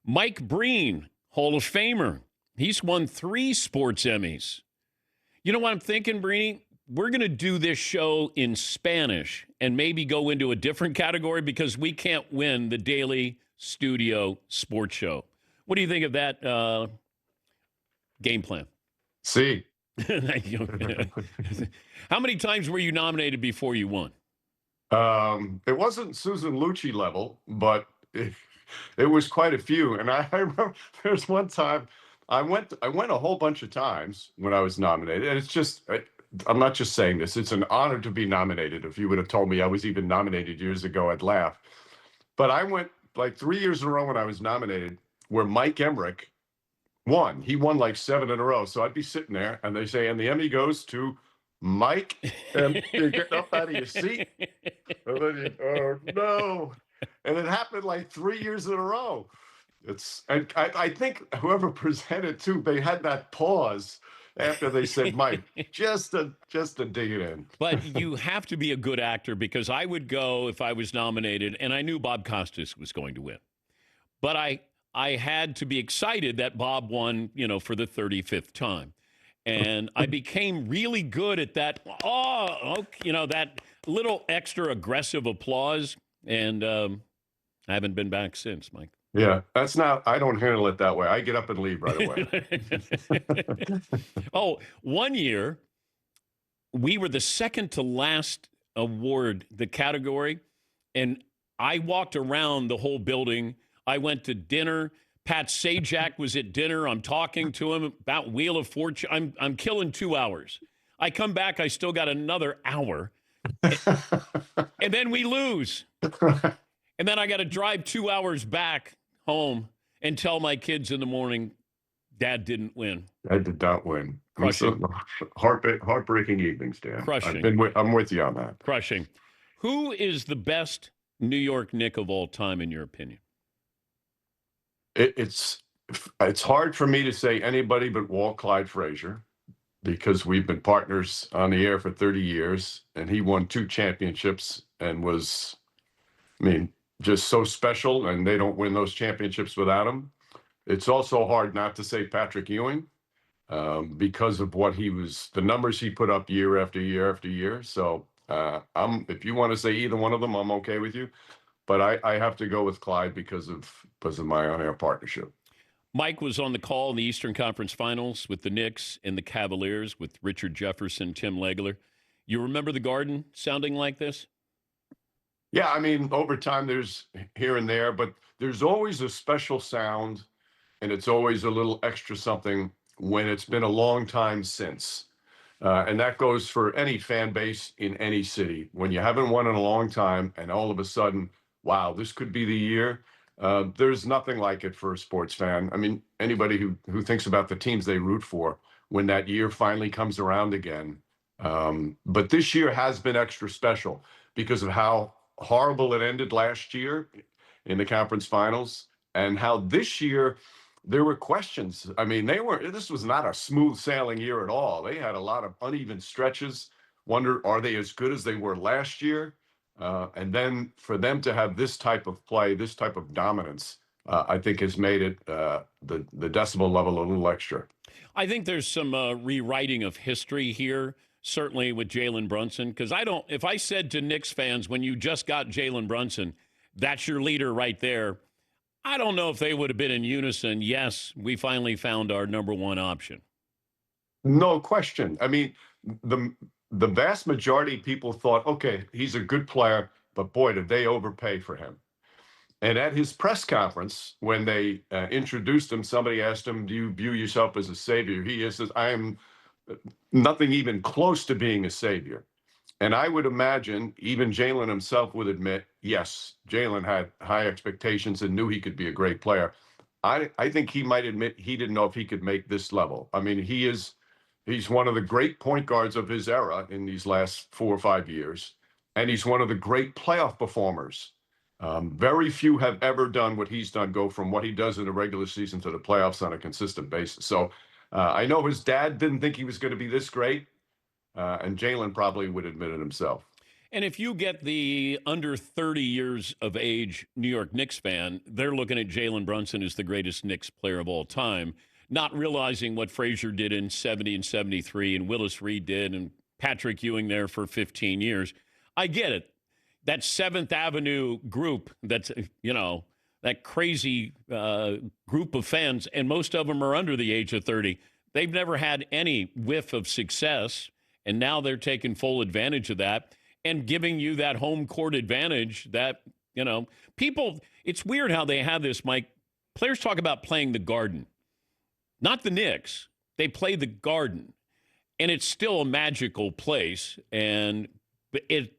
Mike Breen, Hall of Famer. He's won 3 sports Emmys. You know what I'm thinking, Breen? We're going to do this show in Spanish and maybe go into a different category because we can't win the daily studio sports show. What do you think of that game plan? See. How many times were you nominated before you won? It wasn't Susan Lucci level, but it was quite a few. And I remember there's one time I went a whole bunch of times when I was nominated. And it's just, I'm not just saying this, it's an honor to be nominated. If you would have told me I was even nominated years ago, I'd laugh. But I went like 3 years in a row when I was nominated where Mike Emmerich won. He won like 7 in a row. So I'd be sitting there and they say, and the Emmy goes to Mike, and you're getting up out of your seat. And then oh no. And it happened like 3 years in a row. And I think whoever presented too, they had that pause after they said Mike, just to dig it in. But you have to be a good actor because I would go if I was nominated, and I knew Bob Costas was going to win. But I had to be excited that Bob won, for the 35th time. And I became really good at that. That little extra aggressive applause. And I haven't been back since, Mike. Yeah, I don't handle it that way. I get up and leave right away. 1 year, we were the second to last award, the category. And I walked around the whole building. I went to dinner. Pat Sajak was at dinner. I'm talking to him about Wheel of Fortune. I'm killing 2 hours. I come back. I still got another hour. And then we lose. And then I got to drive 2 hours back home and tell my kids in the morning, Dad didn't win. I did not win. Crushing. Heartbreaking evenings, Dan. Crushing. I'm with you on that. Crushing. Who is the best New York Knick of all time, in your opinion? It's hard for me to say anybody but Walt Clyde Frazier because we've been partners on the air for 30 years, and he won 2 championships and was, just so special, and they don't win those championships without him. It's also hard not to say Patrick Ewing because of the numbers he put up year after year after year. So if you want to say either one of them, I'm okay with you. But I have to go with Clyde because of my on-air partnership. Mike was on the call in the Eastern Conference Finals with the Knicks and the Cavaliers with Richard Jefferson, Tim Legler. You remember the Garden sounding like this? Yeah, over time there's here and there, but there's always a special sound, and it's always a little extra something when it's been a long time since. And that goes for any fan base in any city. When you haven't won in a long time and all of a sudden, wow, this could be the year. There's nothing like it for a sports fan. Anybody who thinks about the teams they root for when that year finally comes around again. But this year has been extra special because of how horrible it ended last year in the conference finals and how this year there were questions. This was not a smooth sailing year at all. They had a lot of uneven stretches. Wonder, are they as good as they were last year? And then for them to have this type of play, this type of dominance, I think has made it the decibel level a little extra. I think there's some rewriting of history here, certainly with Jalen Brunson, because if I said to Knicks fans, when you just got Jalen Brunson, that's your leader right there, I don't know if they would have been in unison. Yes, we finally found our number one option. No question. The vast majority of people thought, okay, he's a good player, but boy, did they overpay for him. And at his press conference, when they introduced him, somebody asked him, do you view yourself as a savior? He says, I am nothing even close to being a savior. And I would imagine even Jalen himself would admit, yes, Jalen had high expectations and knew he could be a great player. I think he might admit he didn't know if he could make this level. He's one of the great point guards of his era in these last 4 or 5 years. And he's one of the great playoff performers. Very few have ever done what he's done, go from what he does in the regular season to the playoffs on a consistent basis. So I know his dad didn't think he was going to be this great, and Jalen probably would admit it himself. And if you get the under 30 years of age New York Knicks fan, they're looking at Jalen Brunson as the greatest Knicks player of all time, not realizing what Frazier did in 70 and 73 and Willis Reed did and Patrick Ewing there for 15 years. I get it. That Seventh Avenue group, that's, that crazy group of fans, and most of them are under the age of 30. They've never had any whiff of success, and now they're taking full advantage of that and giving you that home court advantage that, people, it's weird how they have this, Mike. Players talk about playing the Garden, not the Knicks. They play the Garden, and it's still a magical place. And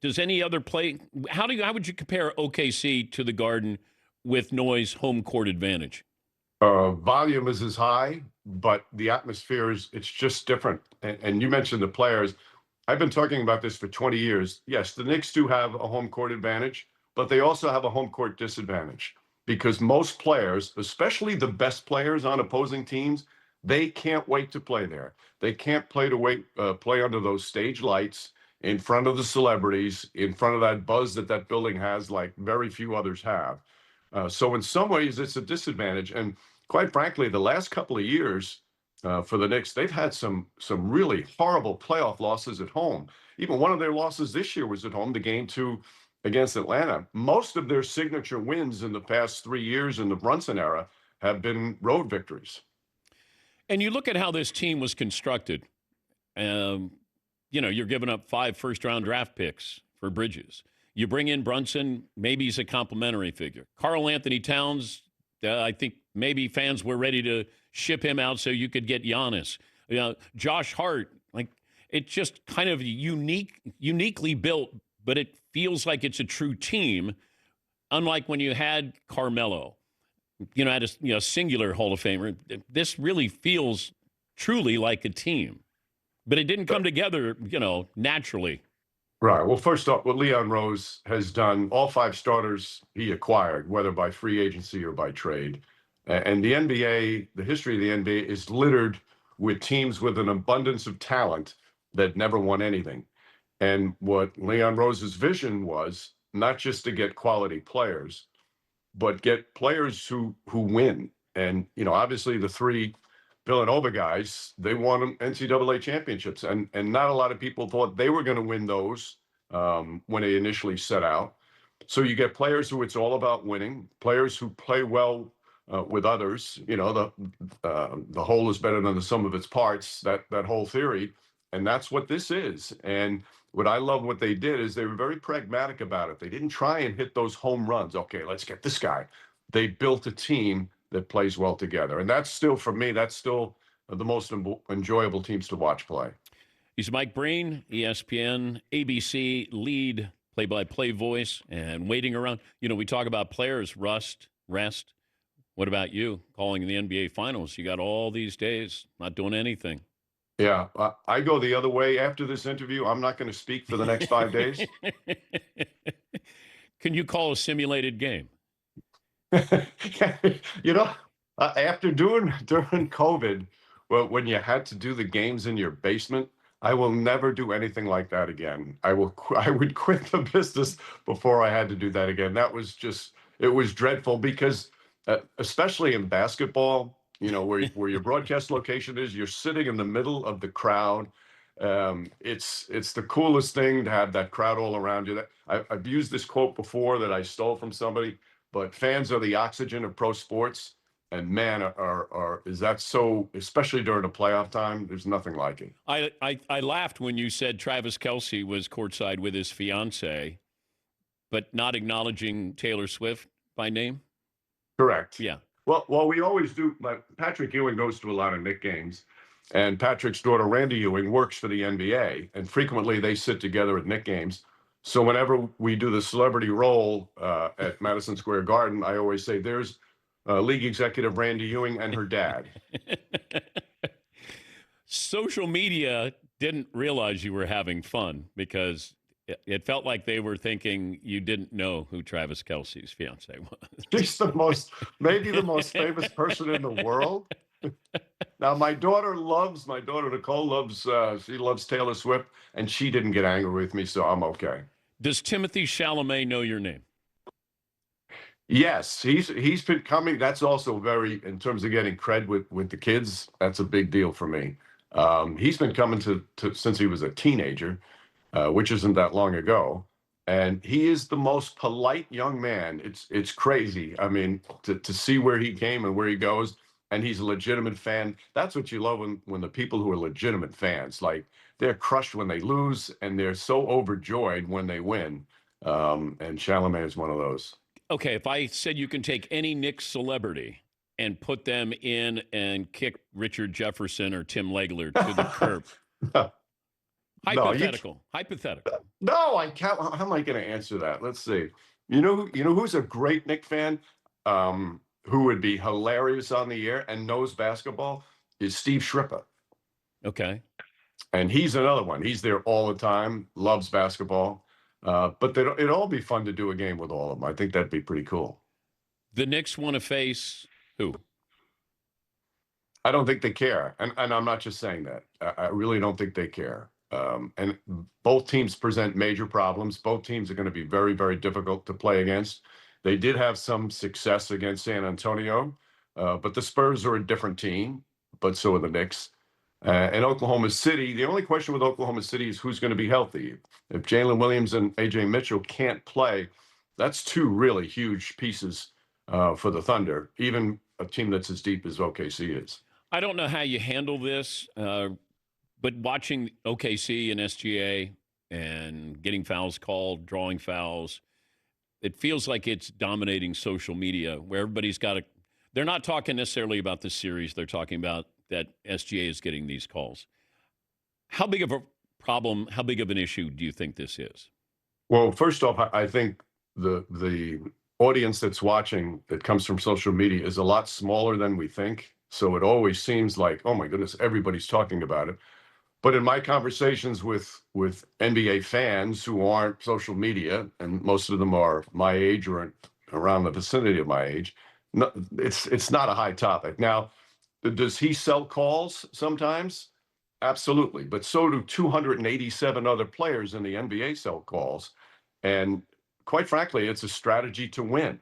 does any other play, how would you compare OKC to the Garden with Noy's home court advantage? Volume is as high, but the atmosphere it's just different. And you mentioned the players. I've been talking about this for 20 years. Yes, the Knicks do have a home court advantage, but they also have a home court disadvantage because most players, especially the best players on opposing teams, they can't wait to play there. They can't play under those stage lights in front of the celebrities, in front of that buzz that building has, like very few others have. So in some ways, it's a disadvantage. And quite frankly, the last couple of years for the Knicks, they've had some really horrible playoff losses at home. Even one of their losses this year was at home, the game 2 against Atlanta. Most of their signature wins in the past 3 years in the Brunson era have been road victories. And you look at how this team was constructed. You're giving up 5 first-round draft picks for Bridges. You bring in Brunson, maybe he's a complimentary figure. Karl Anthony Towns, I think maybe fans were ready to ship him out so you could get Giannis. Josh Hart, it's just kind of uniquely built, but it feels like it's a true team, unlike when you had Carmelo, had a singular Hall of Famer. This really feels truly like a team, but it didn't come together, naturally. Right. Well, first off, what Leon Rose has done, all 5 starters he acquired, whether by free agency or by trade. And the NBA, the history of the NBA is littered with teams with an abundance of talent that never won anything. And what Leon Rose's vision was not just to get quality players, but get players who win. And, obviously the 3 Villanova guys, they won NCAA championships, and not a lot of people thought they were going to win those when they initially set out. So you get players who it's all about winning, players who play well with others. The whole is better than the sum of its parts. That whole theory, and that's what this is. And what I love what they did is they were very pragmatic about it. They didn't try and hit those home runs. Okay, let's get this guy. They built a team that plays well together. And that's still, for me, that's still the most enjoyable teams to watch play. He's Mike Breen, ESPN, ABC lead play-by-play voice, and waiting around. We talk about players, rest. What about you calling the NBA Finals? You got all these days not doing anything. Yeah, I go the other way. After this interview, I'm not going to speak for the next 5 days. Can you call a simulated game? After during COVID, well, when you had to do the games in your basement, I will never do anything like that again. I would quit the business before I had to do that again. It was dreadful because, especially in basketball, where your broadcast location is, you're sitting in the middle of the crowd. It's the coolest thing to have that crowd all around you. I've used this quote before that I stole from somebody. But fans are the oxygen of pro sports, and man, is that so? Especially during the playoff time, there's nothing like it. I laughed when you said Travis Kelce was courtside with his fiance, but not acknowledging Taylor Swift by name. Correct. Yeah. Well, we always do. Patrick Ewing goes to a lot of Knicks games, and Patrick's daughter Randy Ewing works for the NBA, and frequently they sit together at Knicks games. So whenever we do the celebrity roll at Madison Square Garden, I always say there's league executive Randy Ewing and her dad. Social media didn't realize you were having fun because it felt like they were thinking you didn't know who Travis Kelce's fiance was. She's maybe the most famous person in the world. Now, my daughter Nicole loves Taylor Swift, and she didn't get angry with me, so I'm okay. Does Timothy Chalamet know your name? Yes, he's been coming. That's also very, in terms of getting cred with the kids. That's a big deal for me. He's been coming to since he was a teenager, which isn't that long ago. And he is the most polite young man. It's crazy. I mean, to see where he came and where he goes, and he's a legitimate fan. That's what you love when the people who are legitimate fans, like they're crushed when they lose, and they're so overjoyed when they win. And Chalamet is one of those. Okay, if I said you can take any Knicks celebrity and put them in and kick Richard Jefferson or Tim Legler to the curb. No, no, Hypothetical. no, I can't. How am I going to answer that? Let's see. You know who's a great Knick fan, who would be hilarious on the air and knows basketball is Steve Shripper, Okay. and he's another one. He's there all the time, loves basketball. But it'd all be fun to do a game with all of them. I think that'd be pretty cool. The Knicks want to face who? I don't think they care, and I'm not just saying that. I really don't think they care. And both teams present major problems. Both teams are going to be very, very difficult to play against. They did have some success against San Antonio, but the Spurs are a different team, but so are the Knicks. And Oklahoma City, the only question with Oklahoma City is who's going to be healthy. If Jalen Williams and A.J. Mitchell can't play, that's two really huge pieces for the Thunder, even a team that's as deep as OKC is. I don't know how you handle this, but watching OKC and SGA and getting fouls called, drawing fouls, it feels like it's dominating social media where everybody's got they're not talking necessarily about the series. They're talking about that SGA is getting these calls. How big of a problem, how big of an issue do you think this is? Well, first off, I think the audience that's watching that comes from social media is a lot smaller than we think. So it always seems like, oh my goodness, everybody's talking about it. But in my conversations with NBA fans who aren't social media, and most of them are my age or around the vicinity of my age, no, it's not a high topic. Now, does he sell calls sometimes? Absolutely. But so do 287 other players in the NBA sell calls. And quite frankly, it's a strategy to win.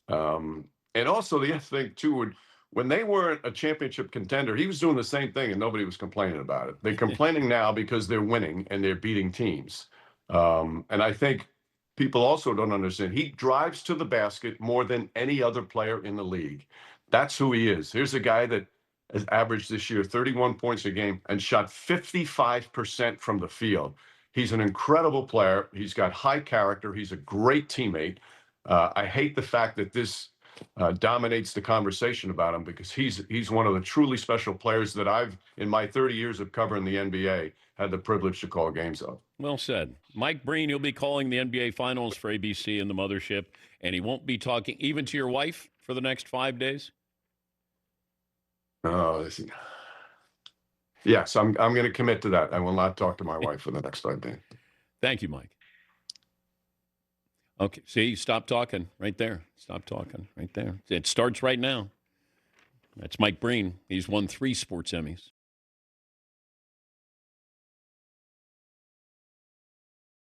And also the other thing too, when they weren't a championship contender, he was doing the same thing and nobody was complaining about it. They're complaining now because they're winning and they're beating teams. And I think people also don't understand. He drives to the basket more than any other player in the league. That's who he is. Here's a guy that has averaged this year 31 points a game and shot 55% from the field. He's an incredible player. He's got high character. He's a great teammate. I hate the fact that this dominates the conversation about him because he's one of the truly special players that I've, in my 30 years of covering the NBA, had the privilege to call games of. Well said. Mike Breen, you'll be calling the NBA Finals for ABC and the Mothership, and he won't be talking even to your wife for the next 5 days? Oh, yes, I'm going to commit to that. I will not talk to my wife for the next 5 days. Thank you, Mike. Okay, see, stop talking right there. Stop talking right there. It starts right now. That's Mike Breen. He's won 3 sports Emmys.